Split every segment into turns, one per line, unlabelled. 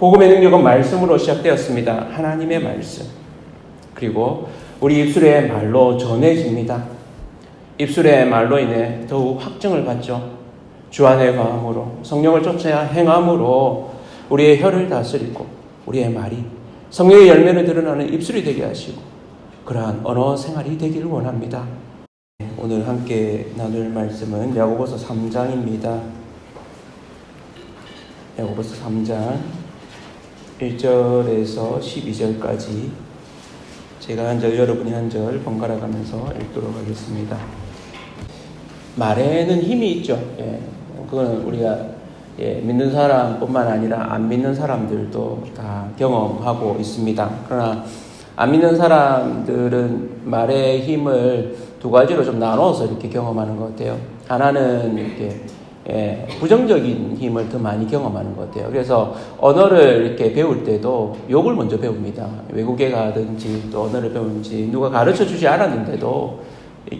복음의 능력은 말씀으로 시작되었습니다. 하나님의 말씀. 그리고 우리 입술의 말로 전해집니다. 입술의 말로 인해 더욱 확증을 받죠. 주 안에 거함으로, 성령을 쫓아야 행함으로 우리의 혀를 다스리고 우리의 말이 성령의 열매를 드러나는 입술이 되게 하시고 그러한 언어 생활이 되기를 원합니다. 오늘 함께 나눌 말씀은 야고보서 3장입니다. 야고보서 3장 1절에서 12절까지 제가 한 절, 여러분이 한 절 번갈아 가면서 읽도록 하겠습니다. 말에는 힘이 있죠. 그거는 우리가 믿는 사람뿐만 아니라 안 믿는 사람들도 다 경험하고 있습니다. 그러나 안 믿는 사람들은 말의 힘을 두 가지로 좀 나눠서 이렇게 경험하는 것 같아요. 하나는 이렇게 부정적인 힘을 더 많이 경험하는 것 같아요. 그래서 언어를 이렇게 배울 때도 욕을 먼저 배웁니다. 외국에 가든지 또 언어를 배우는지 누가 가르쳐 주지 않았는데도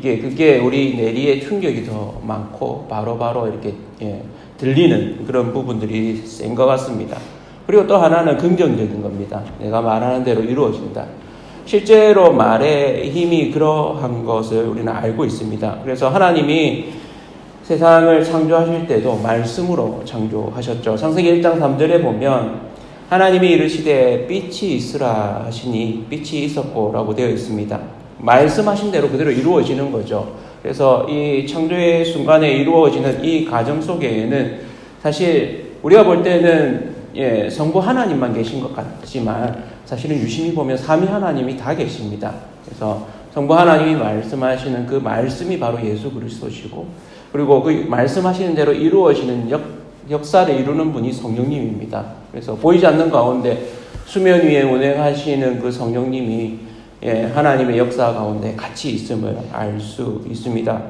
그게 우리 내리에 충격이 더 많고 바로바로 이렇게 들리는 그런 부분들이 센 것 같습니다. 그리고 또 하나는 긍정적인 겁니다. 내가 말하는 대로 이루어진다. 실제로 말의 힘이 그러한 것을 우리는 알고 있습니다. 그래서 하나님이 세상을 창조하실 때도 말씀으로 창조하셨죠. 창세기 1장 3절에 보면 하나님이 이르시되 빛이 있으라 하시니 빛이 있었고 라고 되어 있습니다. 말씀하신 대로 그대로 이루어지는 거죠. 그래서 이 창조의 순간에 이루어지는 이 과정 속에는 사실 우리가 볼 때는 성부 하나님만 계신 것 같지만 사실은 유심히 보면 삼위 하나님이 다 계십니다. 그래서 성부 하나님이 말씀하시는 그 말씀이 바로 예수 그리스도시고 그리고 그 말씀하시는 대로 이루어지는 역사를 이루는 분이 성령님입니다. 그래서 보이지 않는 가운데 수면 위에 운행하시는 그 성령님이 하나님의 역사 가운데 같이 있음을 알 수 있습니다.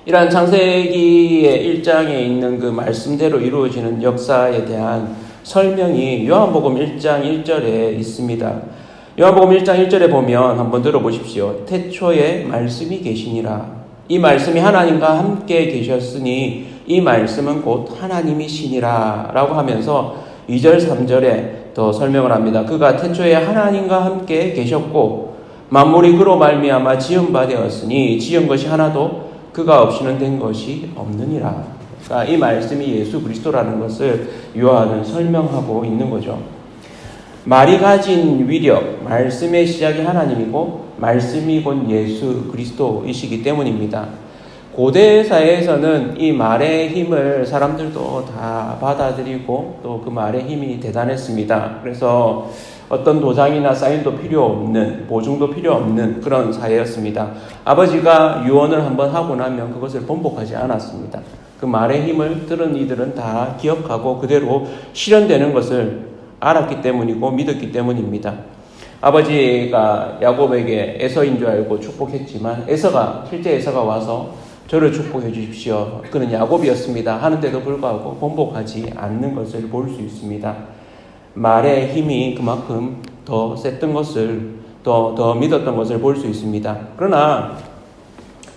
이러한 창세기의 1장에 있는 그 말씀대로 이루어지는 역사에 대한 설명이 요한복음 1장 1절에 있습니다. 요한복음 1장 1절에 보면 한번 들어보십시오. 태초에 말씀이 계시니라. 이 말씀이 하나님과 함께 계셨으니 이 말씀은 곧 하나님이시니라 라고 하면서 2절 3절에 더 설명을 합니다. 그가 태초에 하나님과 함께 계셨고 만물이 그로 말미암아 지은 바 되었으니 지은 것이 하나도 그가 없이는 된 것이 없느니라. 그러니까 이 말씀이 예수 그리스도라는 것을 요한은 설명하고 있는 거죠. 말이 가진 위력, 말씀의 시작이 하나님이고 말씀이 곧 예수 그리스도이시기 때문입니다. 고대 사회에서는 이 말의 힘을 사람들도 다 받아들이고 또 그 말의 힘이 대단했습니다. 그래서 어떤 도장이나 사인도 필요 없는, 보증도 필요 없는 그런 사회였습니다. 아버지가 유언을 한번 하고 나면 그것을 번복하지 않았습니다. 그 말의 힘을 들은 이들은 다 기억하고 그대로 실현되는 것을 알았기 때문이고 믿었기 때문입니다. 아버지가 야곱에게 에서인 줄 알고 축복했지만 실제 에서가 와서 저를 축복해 주십시오. 그는 야곱이었습니다. 하는데도 불구하고 번복하지 않는 것을 볼 수 있습니다. 말의 힘이 그만큼 더 셌던 것을 더 믿었던 것을 볼 수 있습니다. 그러나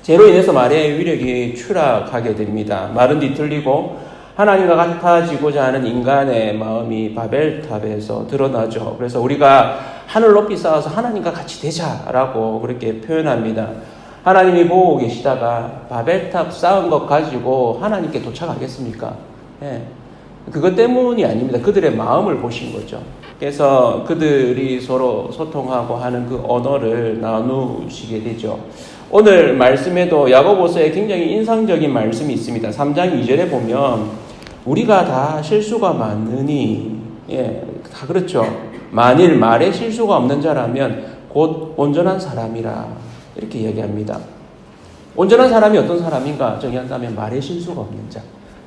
죄로 인해서 말의 위력이 추락하게 됩니다. 말은 뒤틀리고 하나님과 같아지고자 하는 인간의 마음이 바벨탑에서 드러나죠. 그래서 우리가 하늘 높이 쌓아서 하나님과 같이 되자라고 그렇게 표현합니다. 하나님이 보고 계시다가 바벨탑 쌓은 것 가지고 하나님께 도착하겠습니까? 그것 때문이 아닙니다. 그들의 마음을 보신 거죠. 그래서 그들이 서로 소통하고 하는 그 언어를 나누시게 되죠. 오늘 말씀에도 야고보서에 굉장히 인상적인 말씀이 있습니다. 3장 2절에 보면 우리가 다 실수가 많으니 다 그렇죠. 만일 말에 실수가 없는 자라면 곧 온전한 사람이라 이렇게 이야기합니다. 온전한 사람이 어떤 사람인가 정의한다면 말에 실수가 없는 자,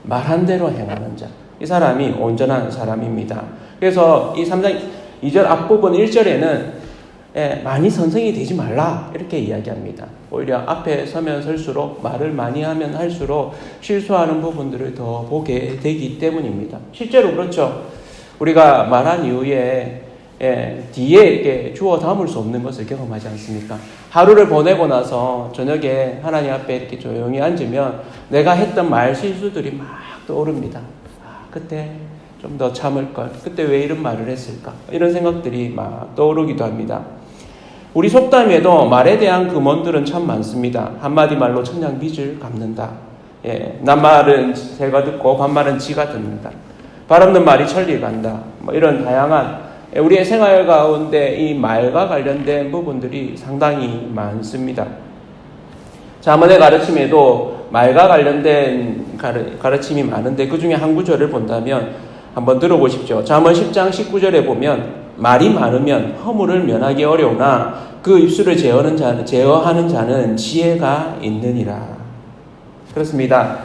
말한 대로 행하는 자, 이 사람이 온전한 사람입니다. 그래서 이 3장 2절 앞부분 1절에는 많이 선생이 되지 말라 이렇게 이야기합니다. 오히려 앞에 서면 설수록 말을 많이 하면 할수록 실수하는 부분들을 더 보게 되기 때문입니다. 실제로 그렇죠. 우리가 말한 이후에 뒤에 이렇게 주워 담을 수 없는 것을 경험하지 않습니까? 하루를 보내고 나서 저녁에 하나님 앞에 이렇게 조용히 앉으면 내가 했던 말 실수들이 막 떠오릅니다. 그때 좀 더 참을 걸. 그때 왜 이런 말을 했을까? 이런 생각들이 막 떠오르기도 합니다. 우리 속담에도 말에 대한 금언들은 참 많습니다. 한마디 말로 천냥 빚을 갚는다. 낱말은 새가 듣고 반말은 지가 듣는다. 바람는 말이 천리 간다. 이런 다양한 우리의 생활 가운데 이 말과 관련된 부분들이 상당히 많습니다. 잠언의 가르침에도 말과 관련된 가르침이 많은데 그 중에 한 구절을 본다면 한번 들어보십시오. 잠언 10장 19절에 보면 말이 많으면 허물을 면하기 어려우나 그 입술을 제어하는 자는 지혜가 있느니라. 그렇습니다.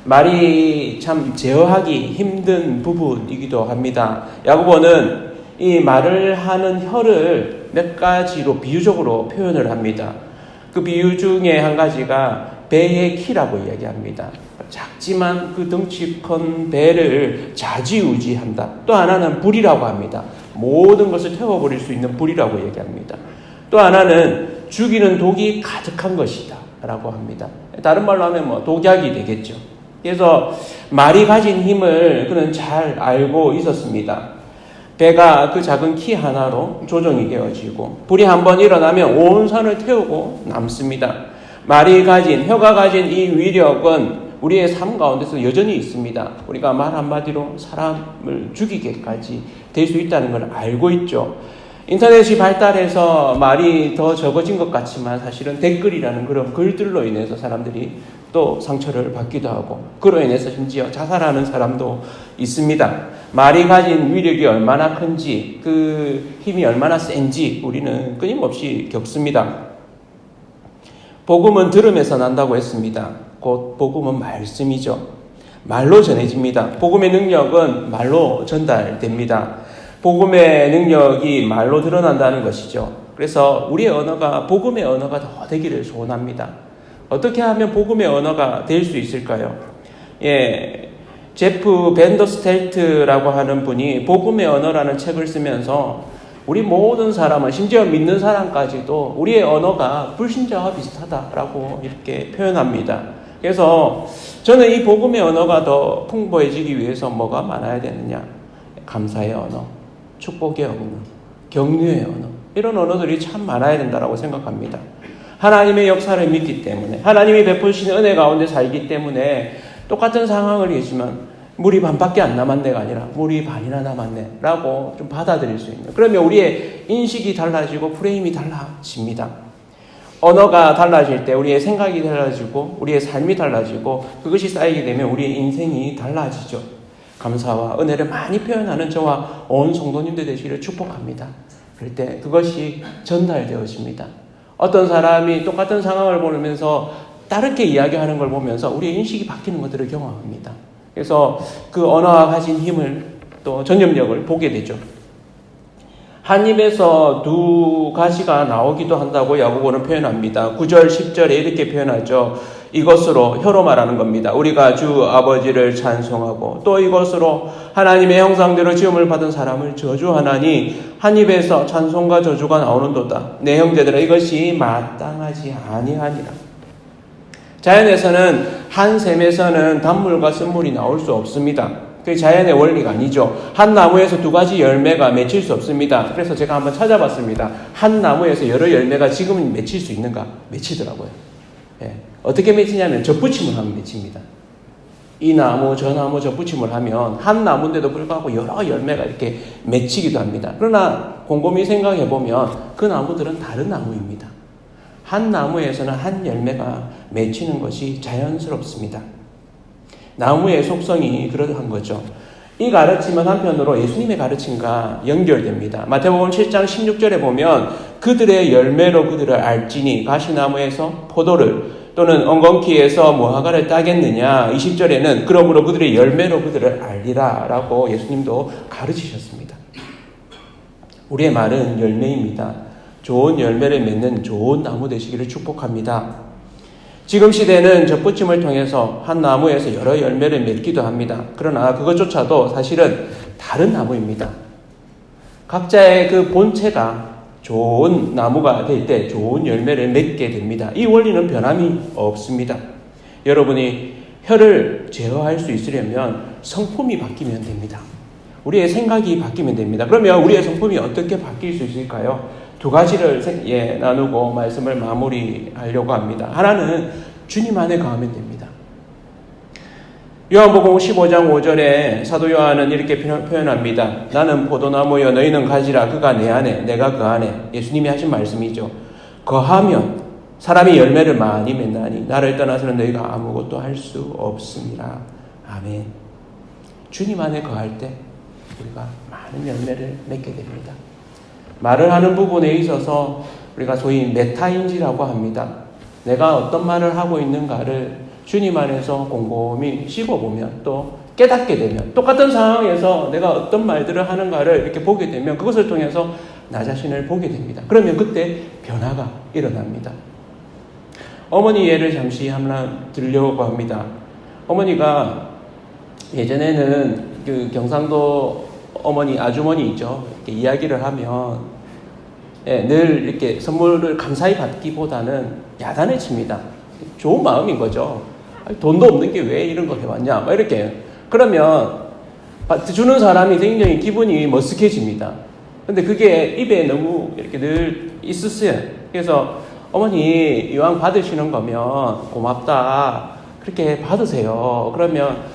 말이 참 제어하기 힘든 부분이기도 합니다. 야고보는 이 말을 하는 혀를 몇 가지로 비유적으로 표현을 합니다. 그 비유 중에 한 가지가 배의 키라고 이야기합니다. 작지만 그 덩치 큰 배를 좌지우지한다. 또 하나는 불이라고 합니다. 모든 것을 태워버릴 수 있는 불이라고 얘기합니다. 또 하나는 죽이는 독이 가득한 것이다 라고 합니다. 다른 말로 하면 독약이 되겠죠. 그래서 말이 가진 힘을 그는 잘 알고 있었습니다. 배가 그 작은 키 하나로 조종이 되어지고 불이 한번 일어나면 온 산을 태우고 남습니다. 혀가 가진 이 위력은 우리의 삶 가운데서 여전히 있습니다. 우리가 말 한마디로 사람을 죽이게까지 될 수 있다는 걸 알고 있죠. 인터넷이 발달해서 말이 더 적어진 것 같지만 사실은 댓글이라는 그런 글들로 인해서 사람들이 또 상처를 받기도 하고 그로 인해서 심지어 자살하는 사람도 있습니다. 말이 가진 위력이 얼마나 큰지 그 힘이 얼마나 센지 우리는 끊임없이 겪습니다. 복음은 들음에서 난다고 했습니다. 곧 복음은 말씀이죠. 말로 전해집니다. 복음의 능력은 말로 전달됩니다. 복음의 능력이 말로 드러난다는 것이죠. 그래서 우리의 언어가 복음의 언어가 더 되기를 소원합니다. 어떻게 하면 복음의 언어가 될 수 있을까요? 제프 벤더스텔트라고 하는 분이 복음의 언어라는 책을 쓰면서 우리 모든 사람은 심지어 믿는 사람까지도 우리의 언어가 불신자와 비슷하다라고 이렇게 표현합니다. 그래서 저는 이 복음의 언어가 더 풍부해지기 위해서 뭐가 많아야 되느냐? 감사의 언어, 축복의 언어, 격려의 언어 이런 언어들이 참 많아야 된다고 생각합니다. 하나님의 역사를 믿기 때문에 하나님이 베푸시는 은혜 가운데 살기 때문에 똑같은 상황을 얘기지만 물이 반밖에 안 남았네가 아니라 물이 반이나 남았네 라고 좀 받아들일 수 있는 그러면 우리의 인식이 달라지고 프레임이 달라집니다. 언어가 달라질 때 우리의 생각이 달라지고 우리의 삶이 달라지고 그것이 쌓이게 되면 우리의 인생이 달라지죠. 감사와 은혜를 많이 표현하는 저와 온 성도님들 되시기를 축복합니다. 그럴 때 그것이 전달되어집니다. 어떤 사람이 똑같은 상황을 보면서 다르게 이야기하는 걸 보면서 우리의 인식이 바뀌는 것들을 경험합니다. 그래서 그 언어가 가진 힘을 또 전념력을 보게 되죠. 한 입에서 두 가시가 나오기도 한다고 야고보는 표현합니다. 9절 10절에 이렇게 표현하죠. 이것으로 혀로 말하는 겁니다. 우리가 주 아버지를 찬송하고 또 이것으로 하나님의 형상대로 지음을 받은 사람을 저주하나니 한 입에서 찬송과 저주가 나오는도다. 내 형제들아 이것이 마땅하지 아니하니라. 자연에서는 한 샘에서는 단물과 쓴물이 나올 수 없습니다. 그게 자연의 원리가 아니죠. 한 나무에서 두 가지 열매가 맺힐 수 없습니다. 그래서 제가 한번 찾아봤습니다. 한 나무에서 여러 열매가 지금은 맺힐 수 있는가? 맺히더라고요. 어떻게 맺히냐면 접붙임을 하면 맺힙니다. 이 나무 저 나무 접붙임을 하면 한 나무인데도 불구하고 여러 열매가 이렇게 맺히기도 합니다. 그러나 곰곰이 생각해 보면 그 나무들은 다른 나무입니다. 한 나무에서는 한 열매가 맺히는 것이 자연스럽습니다. 나무의 속성이 그러한 거죠. 이 가르침은 한편으로 예수님의 가르침과 연결됩니다. 마태복음 7장 16절에 보면 그들의 열매로 그들을 알지니 가시나무에서 포도를 또는 엉겅퀴에서 무화과를 따겠느냐. 20절에는 그러므로 그들의 열매로 그들을 알리라 라고 예수님도 가르치셨습니다. 우리의 말은 열매입니다. 좋은 열매를 맺는 좋은 나무 되시기를 축복합니다. 지금 시대는 접붙임을 통해서 한 나무에서 여러 열매를 맺기도 합니다. 그러나 그것조차도 사실은 다른 나무입니다. 각자의 그 본체가 좋은 나무가 될 때 좋은 열매를 맺게 됩니다. 이 원리는 변함이 없습니다. 여러분이 혀를 제어할 수 있으려면 성품이 바뀌면 됩니다. 우리의 생각이 바뀌면 됩니다. 그러면 우리의 성품이 어떻게 바뀔 수 있을까요? 두 가지를 나누고 말씀을 마무리하려고 합니다. 하나는 주님 안에 거하면 됩니다. 요한복음 15장 5절에 사도 요한은 이렇게 표현합니다. 나는 포도나무여 너희는 가지라. 그가 내 안에 내가 그 안에. 예수님이 하신 말씀이죠. 거하면 사람이 열매를 많이 맺나니 나를 떠나서는 너희가 아무것도 할 수 없습니다. 아멘. 주님 안에 거할 때 우리가 많은 열매를 맺게 됩니다. 말을 하는 부분에 있어서 우리가 소위 메타인지라고 합니다. 내가 어떤 말을 하고 있는가를 주님 안에서 곰곰이 씹어보면 또 깨닫게 되면 똑같은 상황에서 내가 어떤 말들을 하는가를 이렇게 보게 되면 그것을 통해서 나 자신을 보게 됩니다. 그러면 그때 변화가 일어납니다. 어머니 예를 잠시 하나 들려고 합니다. 어머니가 예전에는 그 경상도 어머니, 아주머니 있죠. 이렇게 이야기를 하면 늘 이렇게 선물을 감사히 받기보다는 야단을 칩니다. 좋은 마음인 거죠. 돈도 없는 게 왜 이런 거 해왔냐, 막 이렇게. 그러면 주는 사람이 굉장히 기분이 머쓱해집니다. 근데 그게 입에 너무 이렇게 늘 있었어요. 그래서 어머니 이왕 받으시는 거면 고맙다, 그렇게 받으세요. 그러면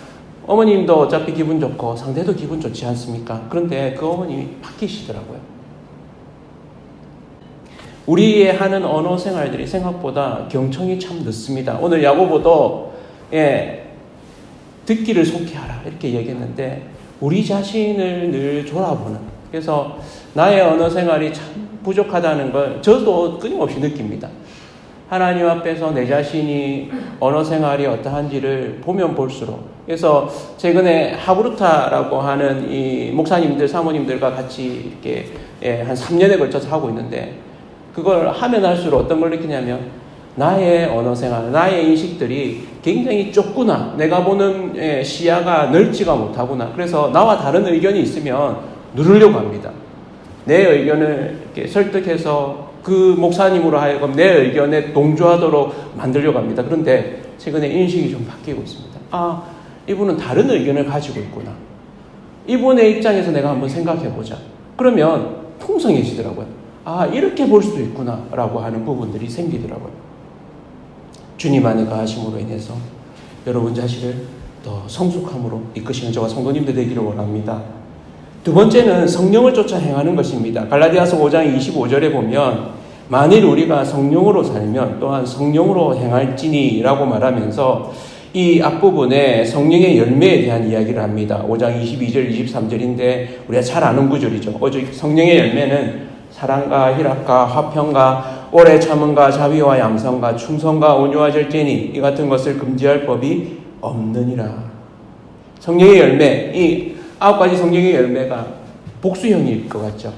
어머님도 어차피 기분 좋고 상대도 기분 좋지 않습니까? 그런데 그 어머님이 바뀌시더라고요. 우리의 하는 언어 생활들이 생각보다 경청이 참 늦습니다. 오늘 야고보도 듣기를 속히하라 이렇게 얘기했는데 우리 자신을 늘 돌아보는, 그래서 나의 언어 생활이 참 부족하다는 걸 저도 끊임없이 느낍니다. 하나님 앞에서 내 자신이 언어 생활이 어떠한지를 보면 볼수록, 그래서 최근에 하브루타라고 하는 이 목사님들, 사모님들과 같이 이렇게 한 3년에 걸쳐서 하고 있는데, 그걸 하면 할수록 어떤 걸 느끼냐면 나의 언어 생활, 나의 인식들이 굉장히 좁구나, 내가 보는 시야가 넓지가 못하구나. 그래서 나와 다른 의견이 있으면 누르려고 합니다. 내 의견을 이렇게 설득해서 그 목사님으로 하여금 내 의견에 동조하도록 만들려고 합니다. 그런데 최근에 인식이 좀 바뀌고 있습니다. 아, 이분은 다른 의견을 가지고 있구나. 이분의 입장에서 내가 한번 생각해보자. 그러면 풍성해지더라고요. 아, 이렇게 볼 수도 있구나 라고 하는 부분들이 생기더라고요. 주님 안에 거하심으로 인해서 여러분 자신을 더 성숙함으로 이끄시는 저와 성도님들 되기를 원합니다. 두 번째는 성령을 쫓아 행하는 것입니다. 갈라디아서 5장 25절에 보면 만일 우리가 성령으로 살면 또한 성령으로 행할지니 라고 말하면서 이 앞부분에 성령의 열매에 대한 이야기를 합니다. 5장 22절 23절인데 우리가 잘 아는 구절이죠. 오직 성령의 열매는 사랑과 희락과 화평과 오래 참음과 자비와 양성과 충성과 온유와 절제니 이 같은 것을 금지할 법이 없느니라. 성령의 열매, 이 9가지 성령의 열매가 복수형일 것 같죠?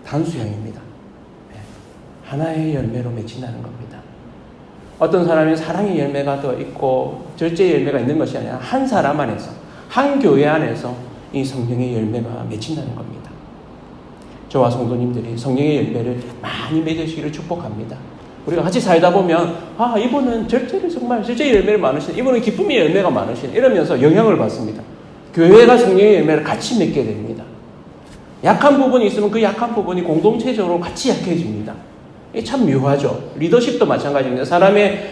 단수형입니다. 하나의 열매로 맺힌다는 겁니다. 어떤 사람이 사랑의 열매가 더 있고 절제의 열매가 있는 것이 아니라 한 사람 안에서, 한 교회 안에서 이 성령의 열매가 맺힌다는 겁니다. 저와 성도님들이 성령의 열매를 많이 맺으시기를 축복합니다. 우리가 같이 살다 보면 아, 이분은 절제의 열매를 많으신, 이분은 기쁨의 열매가 많으신, 이러면서 영향을 받습니다. 교회가 성령의 열매를 같이 맺게 됩니다. 약한 부분이 있으면 그 약한 부분이 공동체적으로 같이 약해집니다. 이게 참 묘하죠. 리더십도 마찬가지입니다. 사람의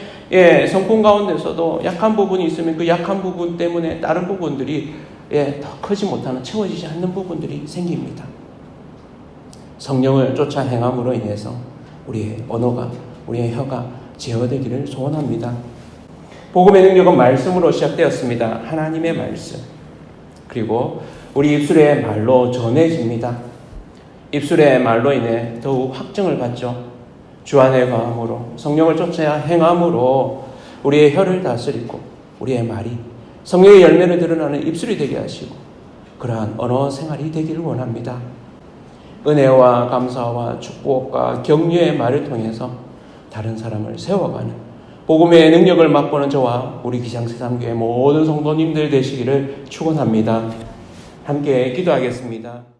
성품 가운데서도 약한 부분이 있으면 그 약한 부분 때문에 다른 부분들이 더 크지 못하는, 채워지지 않는 부분들이 생깁니다. 성령을 쫓아 행함으로 인해서 우리의 언어가, 우리의 혀가 제어되기를 소원합니다. 복음의 능력은 말씀으로 시작되었습니다. 하나님의 말씀. 그리고 우리 입술의 말로 전해집니다. 입술의 말로 인해 더욱 확증을 받죠. 주 안에 거함으로, 성령을 쫓아 행함으로 우리의 혀를 다스리고 우리의 말이 성령의 열매를 드러나는 입술이 되게 하시고 그러한 언어 생활이 되기를 원합니다. 은혜와 감사와 축복과 격려의 말을 통해서 다른 사람을 세워가는 복음의 능력을 맛보는 저와 우리 기장세상교회 모든 성도님들 되시기를 축원합니다. 함께 기도하겠습니다.